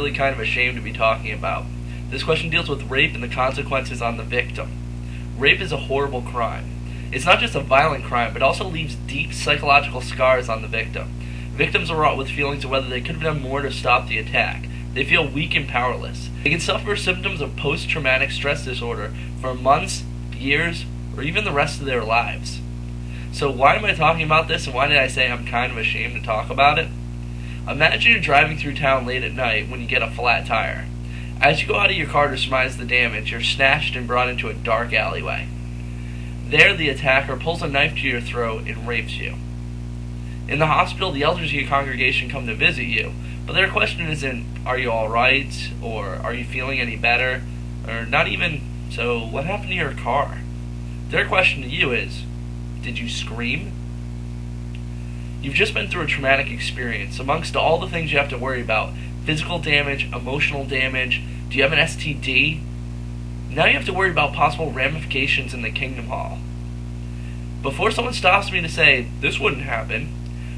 really kind of ashamed to be talking about. This question deals with rape and the consequences on the victim. Rape is a horrible crime. It's not just a violent crime, but also leaves deep psychological scars on the victim. Victims are wrought with feelings of whether they could have done more to stop the attack. They feel weak and powerless. They can suffer symptoms of post-traumatic stress disorder for months, years, or even the rest of their lives. So why am I talking about this, and why did I say I'm kind of ashamed to talk about it? Imagine you're driving through town late at night when you get a flat tire. As you go out of your car to surmise the damage, you're snatched and brought into a dark alleyway. There, the attacker pulls a knife to your throat and rapes you. In the hospital, the elders of your congregation come to visit you, but their question isn't, are you alright, or are you feeling any better, or not even, so what happened to your car? Their question to you is, did you scream? You've just been through a traumatic experience. Amongst all the things you have to worry about, physical damage, emotional damage, do you have an STD? Now you have to worry about possible ramifications in the Kingdom Hall. Before someone stops me to say, this wouldn't happen,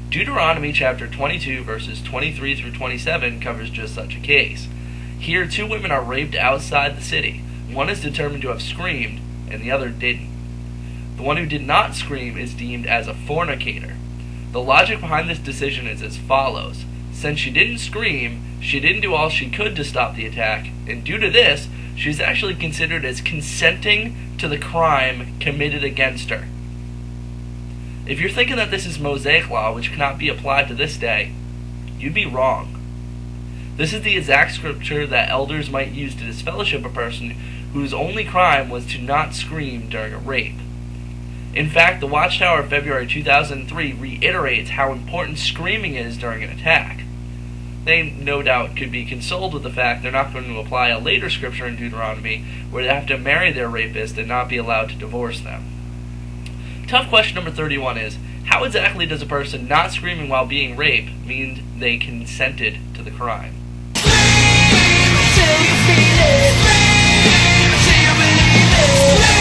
Deuteronomy chapter 22 verses 23 through 27 covers just such a case. Here, 2 women are raped outside the city. One is determined to have screamed, and the other didn't. The one who did not scream is deemed as a fornicator. The logic behind this decision is as follows. Since she didn't scream, she didn't do all she could to stop the attack, and due to this, she's actually considered as consenting to the crime committed against her. If you're thinking that this is Mosaic law, which cannot be applied to this day, you'd be wrong. This is the exact scripture that elders might use to disfellowship a person whose only crime was to not scream during a rape. In fact, the Watchtower of February 2003 reiterates how important screaming is during an attack. They, no doubt, could be consoled with the fact they're not going to apply a later scripture in Deuteronomy where they have to marry their rapist and not be allowed to divorce them. Tough question number 31 is, how exactly does a person not screaming while being raped mean they consented to the crime? Scream until you feel it. Scream until you believe it.